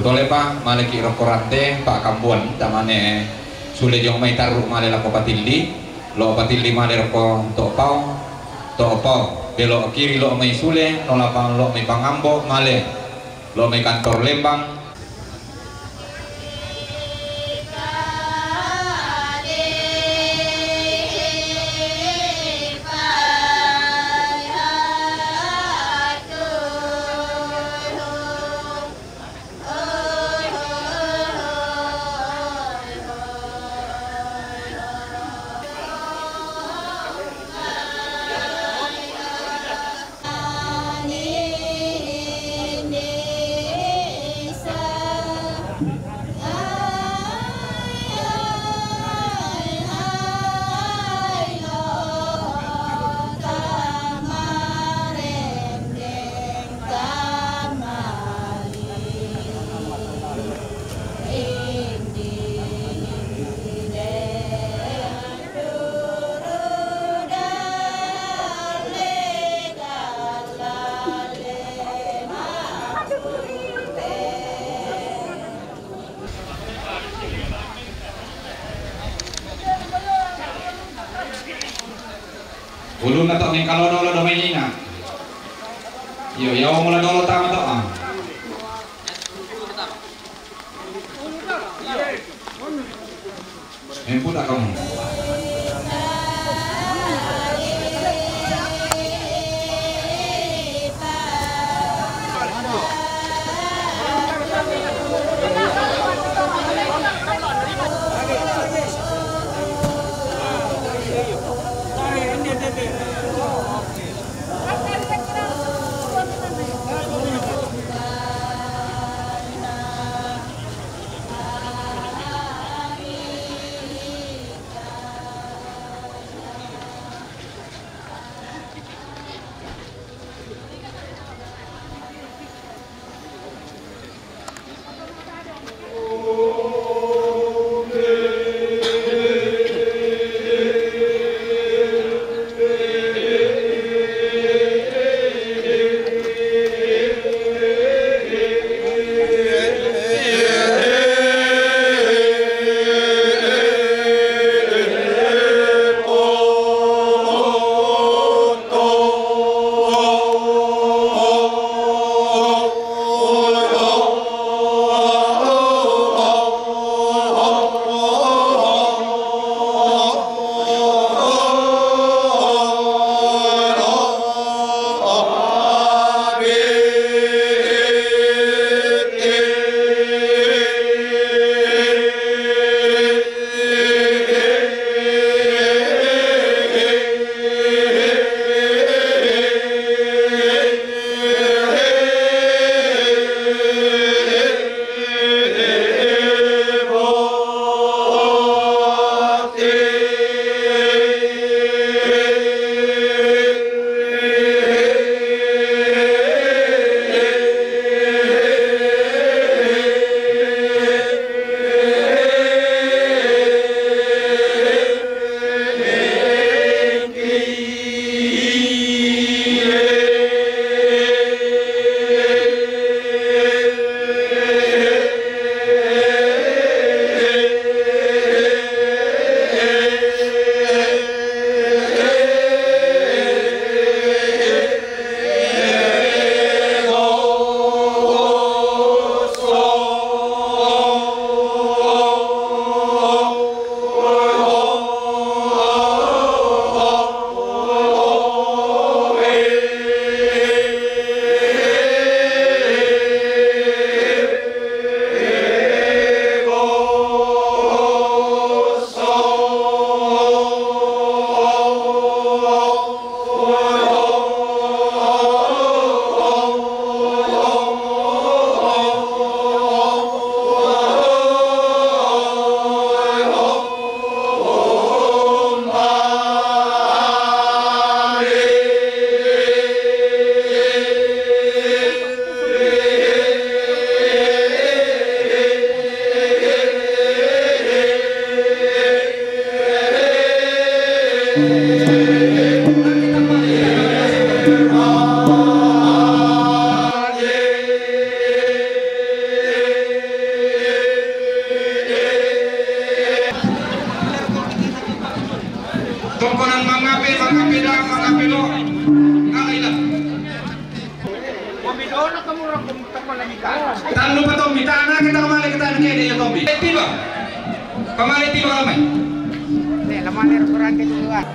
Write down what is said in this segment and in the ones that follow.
tole pa maleki rokorante pak kambuan tamane sule jong mai taru male la patilli lo patilli male roko to pau belok kiri lo mai sule no lapang lo mai pangambo male lo mai kantor Lembang. Ulun na to ning kalono lo may ina. Yo yaw mo la dolo tama to ah. Empun kamu. Mangape dah, mangape lo. Ngalai lah. Doon ka mura kung tamalamikan. Tan lupa Tommy, tanah kita kemana kita kene ya Tommy. Tiba. Pamali tiba kamay. Nih, lamaner kurang ke duluan.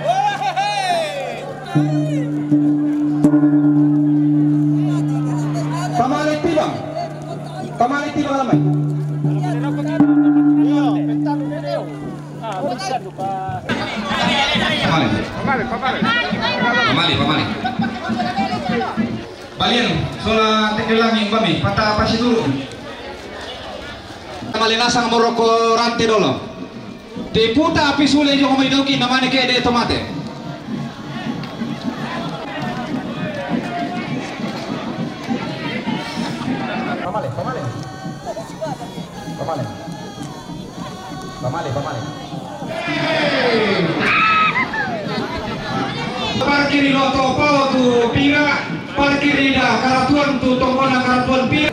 Pamali tiba. Pamali tiba kamay. Pamali. Balian, sola tegelang kami, patah apa sih dulu? Malinasang moroko ranti dulu. Di puta api sule jo komai doki namanya kayak de tomate. Pamali. Parkir lo topo tu pira, parkir ida karatuan tu tongkona karatuan pira.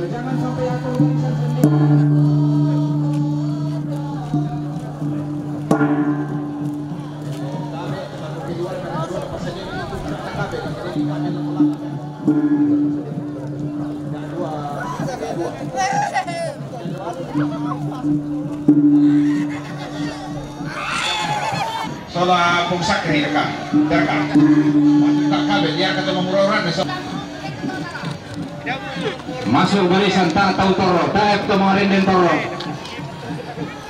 Jangan sampai aku bisa sendiri. Sola pungsak ini dekat, tak kabel dia kata memurauran besok. Masuk barisan tak tahu toro, tak kemarin dan toro.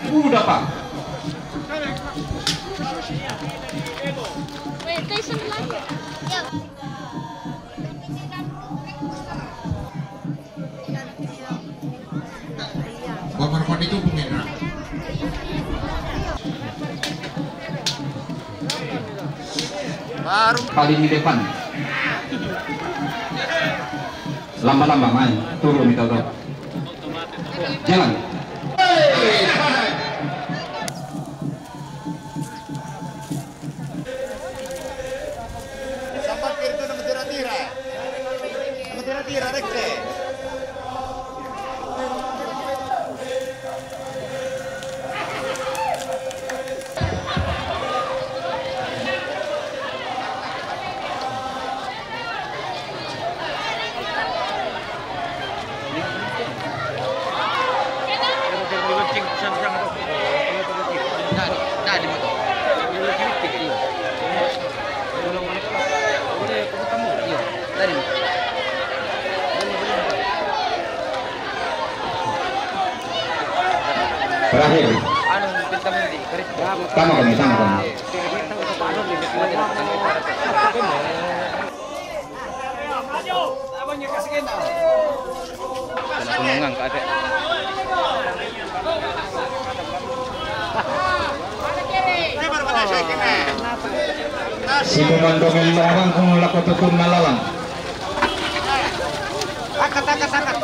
Udah pak. Bapak itu pengira. Baru paling di depan. Lamba-lamba main, turun itu tuh. Jalan. Sampai itu nama tira-tira. Nama tira-tira rekte. Berakhir. Sama kami. Penungang ke ada. Si pemandong orang kung lakotutun malalang. Sakat.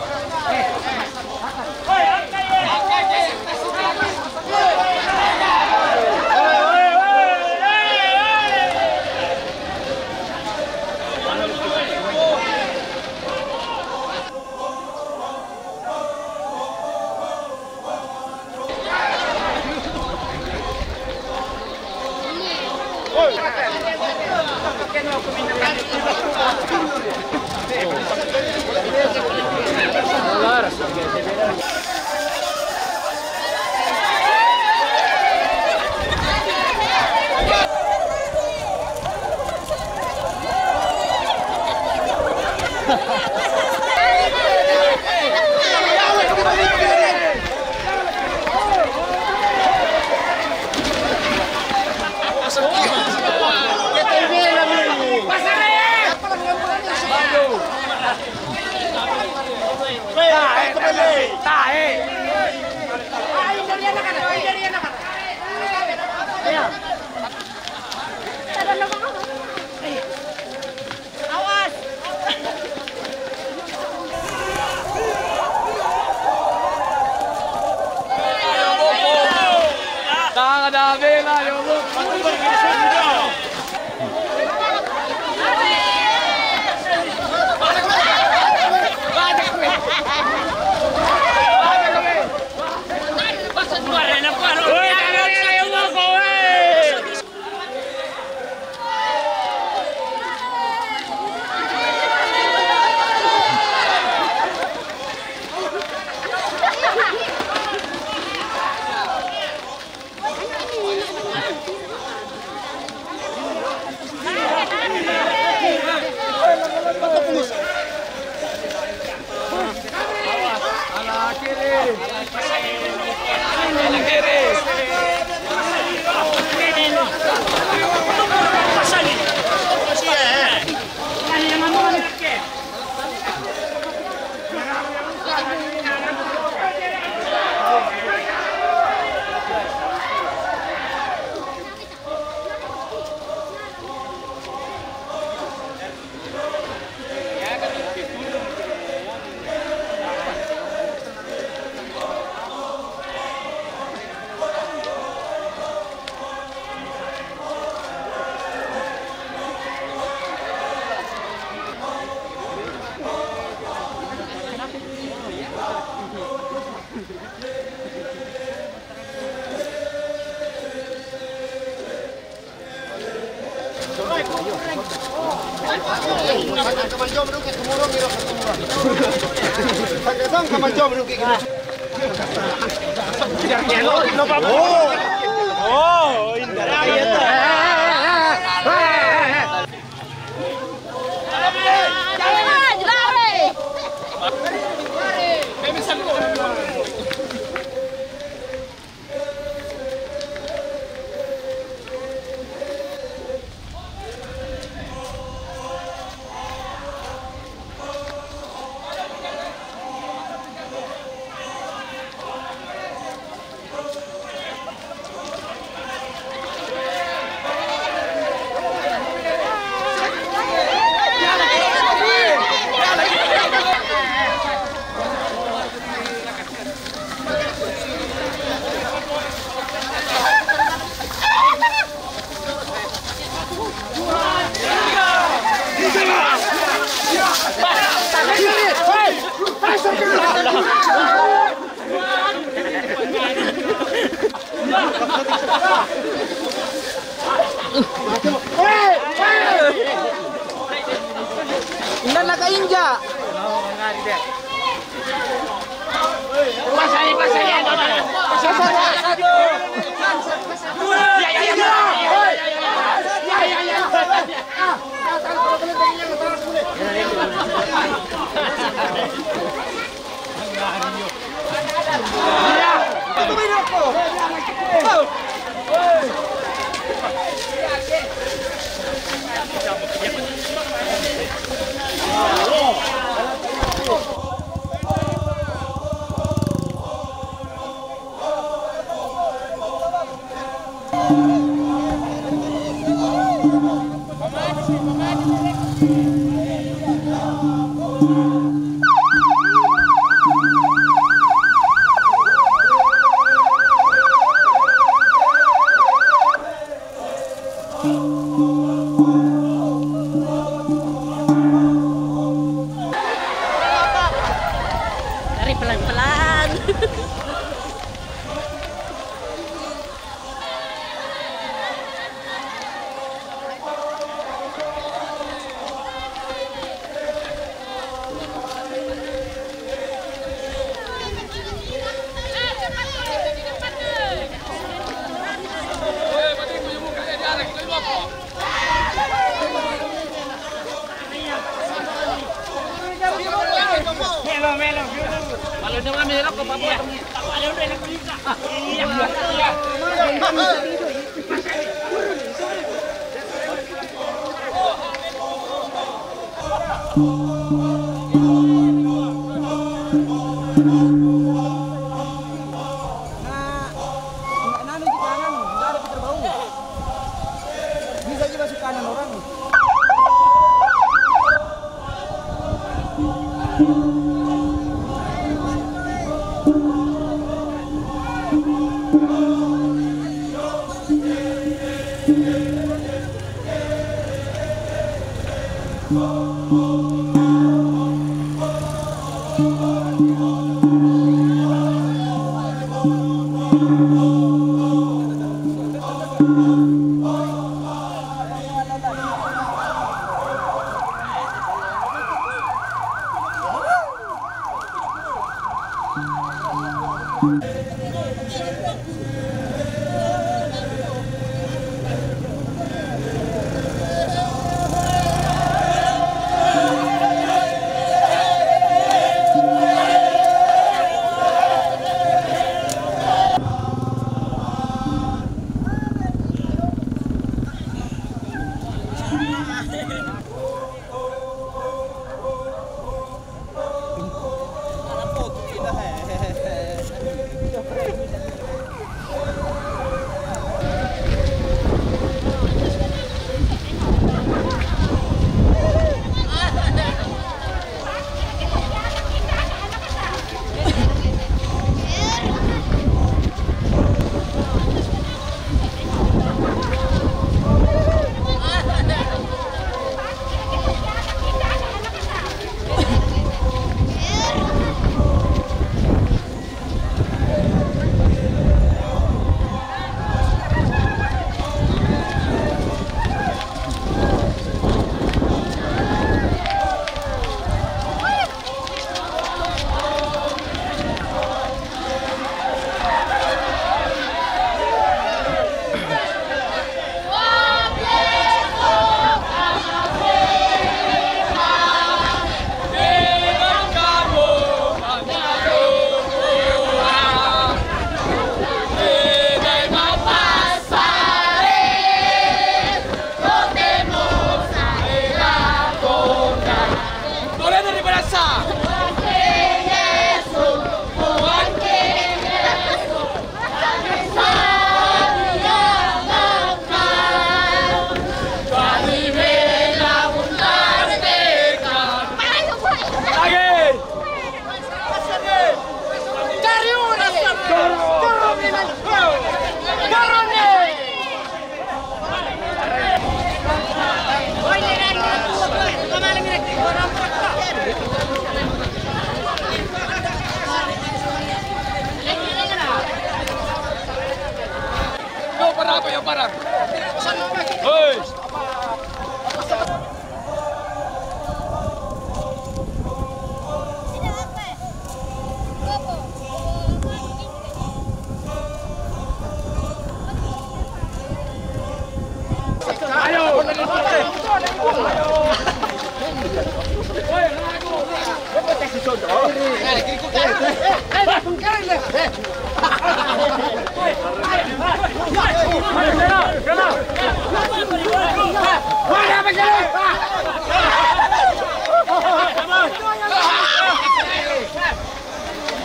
Indah nakainja. Dari pelan-pelan.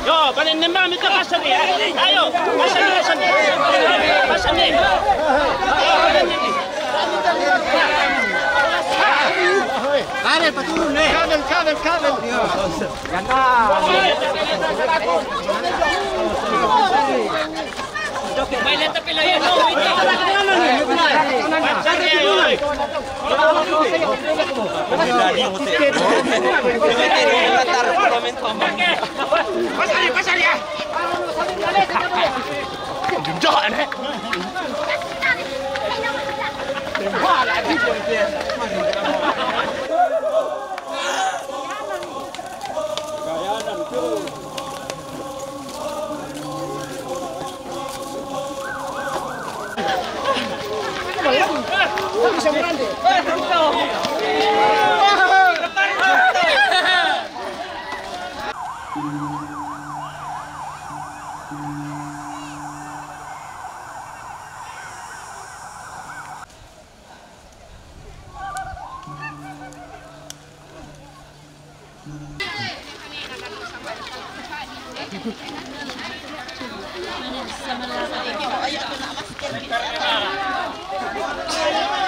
Yo, paling nembang minta pasang ni. Ayo, pasang ni. Pasang ni. Kabel paturun nih. Kabel. Ganda. Baila tapi lah ya. Pasal ya. Jujur ni.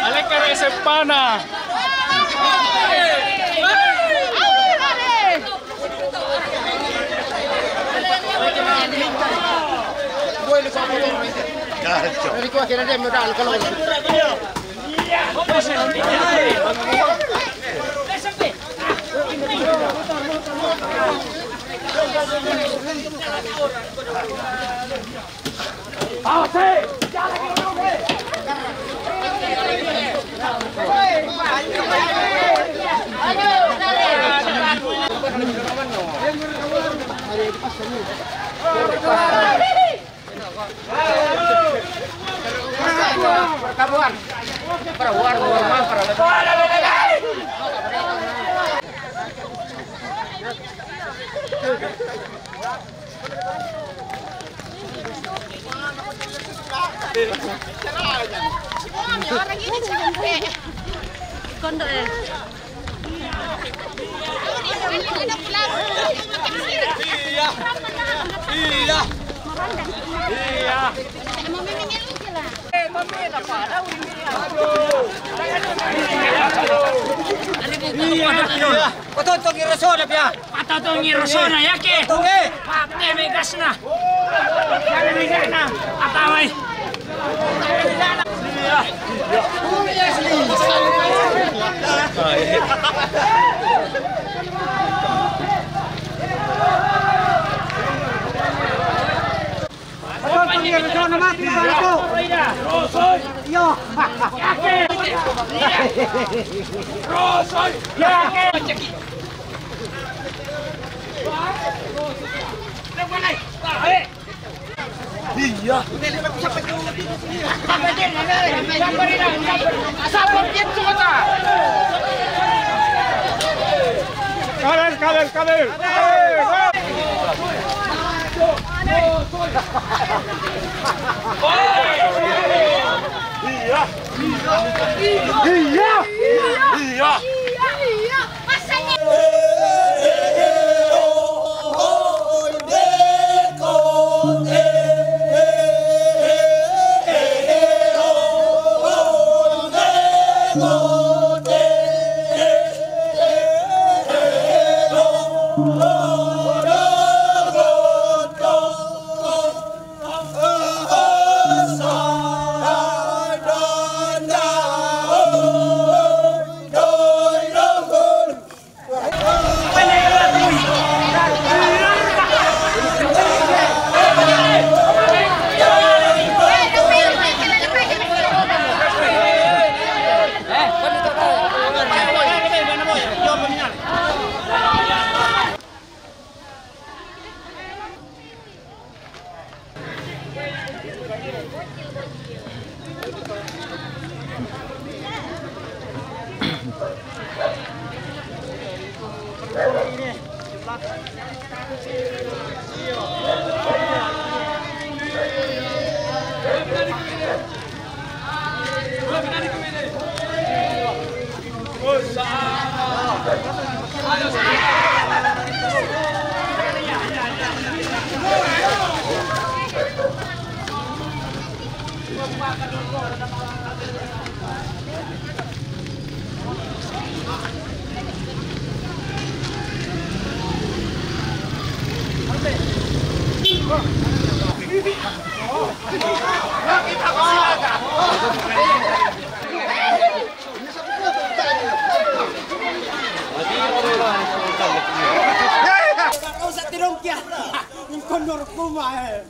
Alekar Sempana. Orang ini capek. Kondo ya. Patutong irasona pia. Patutong irasona yake. Tunge. Pate megas na. Jangan megas na. Atawai. Kabel. Iya. Oh Usah tirongkia, yung kondor kumah.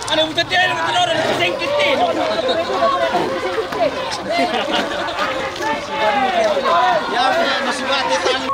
Ano mo tadi ano mo orang sengkit ni. Ya, masih mati tali.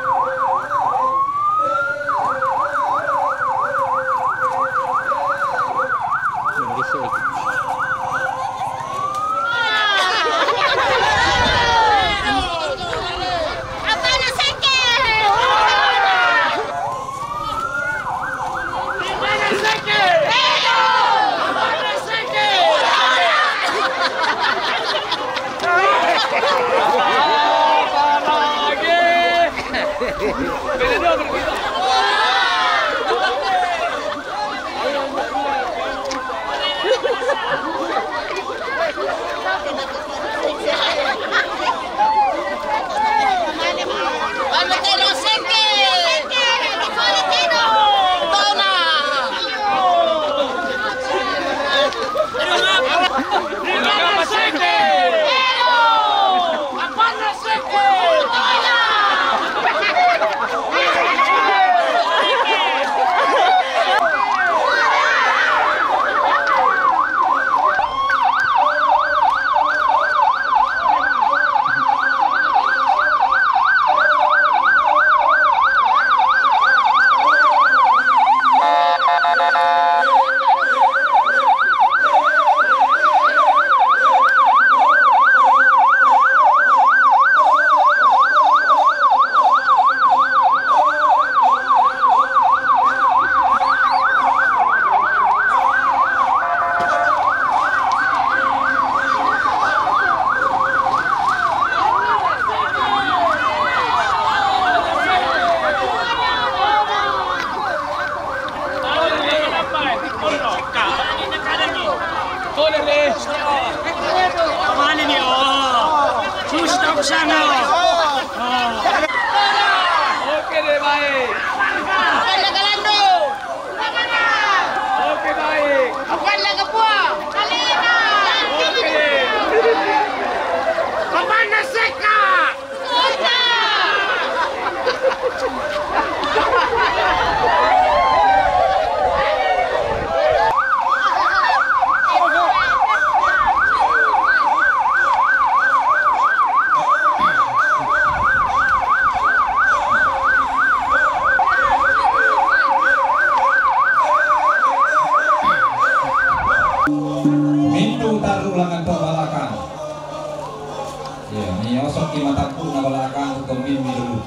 lagi matampun na balakang untuk mimi dulu.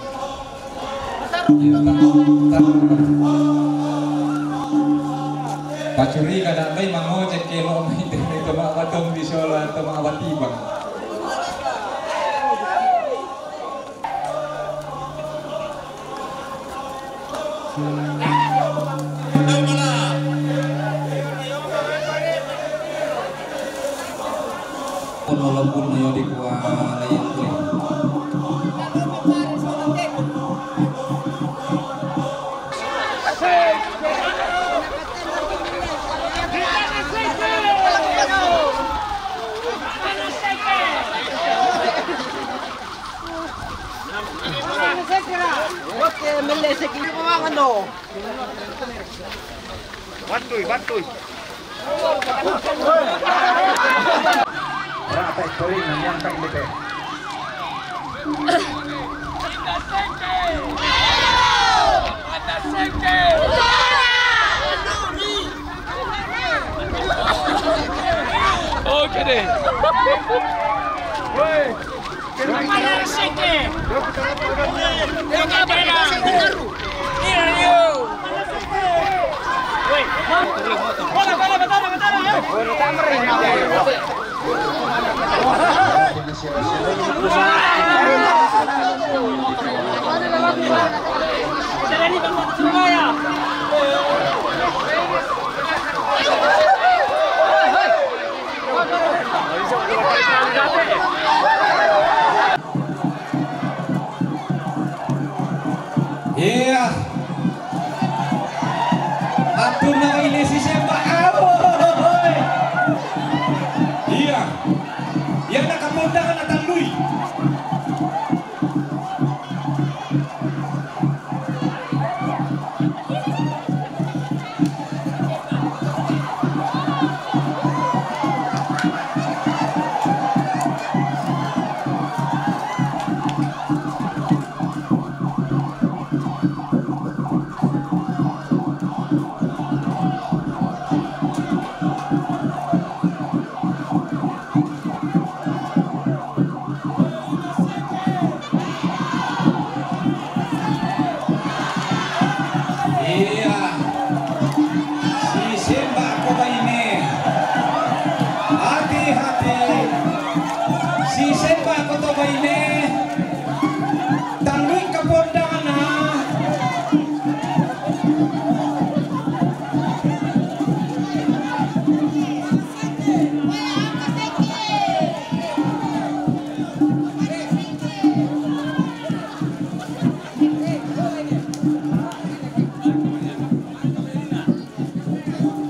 Pacuri kadang may mangojek kilo may dito mga batong bisola at mga batibang. Walaupun na di kuha layan ko Bantuy. Rata eksplorin yang tak ini. Oke deh. Iya. Aduh na ini si Semba. Iya. Yang nakapundahan na Tanluy.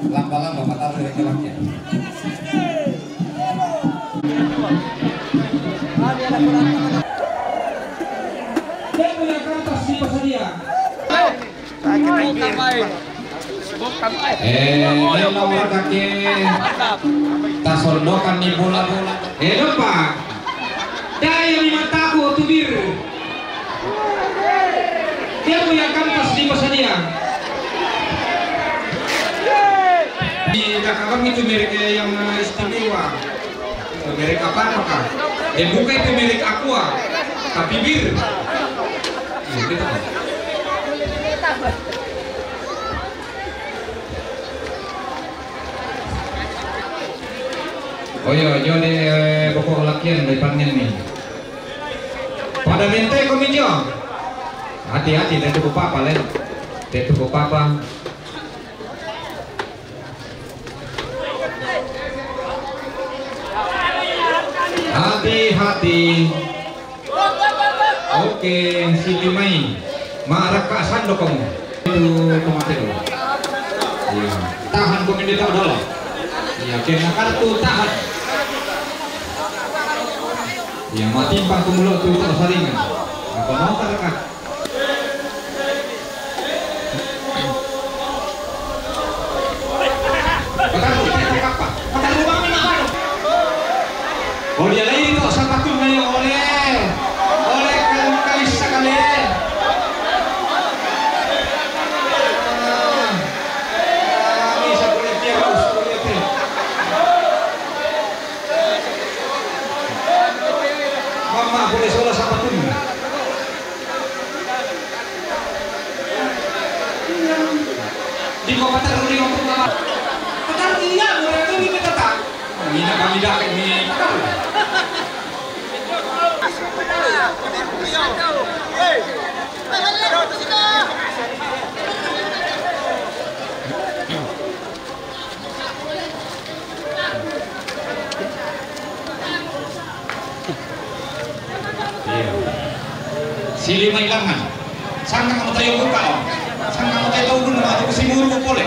Lamba-lamba mata laki-laki. Nomor kaki tasondokan di bola-bola. Lupa. Daya lima tahu tubir. Dia punya kantas di pasadia. Di belakang itu merek yang istimewa. Merek apa? Bukan itu merek Aqua, tapi bir. Oh iya, jadi pokok lakian dari panen nih. Pada mente komijo. Hati-hati, dia tuh papa lain. Dia tuh papa. Hati-hati. Oke, si Limai. Maraka sandokong. Itu tomate dulu. Iya. Tahan komedi tak dulu. Iya, kena kartu tahan. Ya mati pang kumulot tu tak saringan. Apa mau terkat? Oh dia lain kok sampai tu main oleh kali sekali. Bisa boleh tiarus boleh tu. Mama boleh solas Di ko pataruli ko mga. Padahal niya, mura ko ni kita. Hindi na kami dapat ni padahal. Sili may langan. Saan kamu tayo buka? Saan kamu tayo tahu dulu maju ke simuru boleh?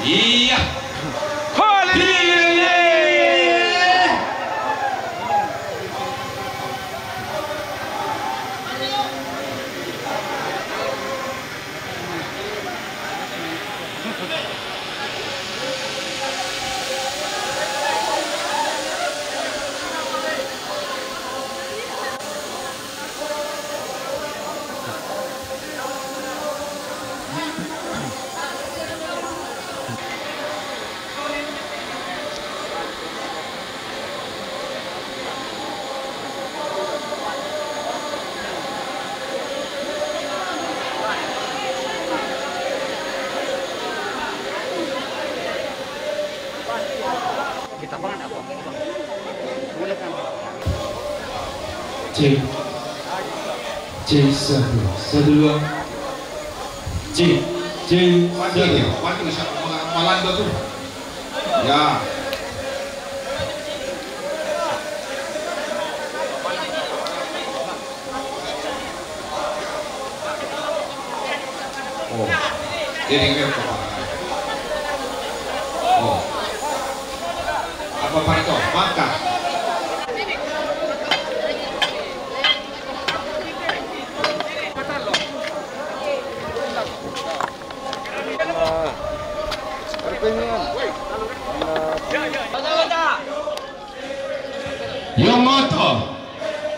Iya. Haleluya. C satu dua C Wanti Malanda tuh. Ya. Oh, ini apa? Oh, apa Pak itu? Maka. Yung moto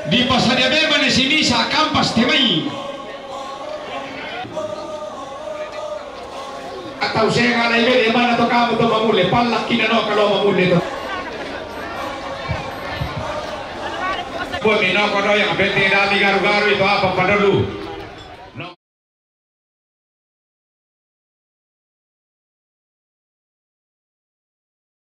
di pasadabeba di sini sa kampas timay. Atau saya ngalai di mana to kamu to mamuli palak kinano kalau mamuli to. Buat minok kono yang benti dali garu-garu itu apa pada dulu.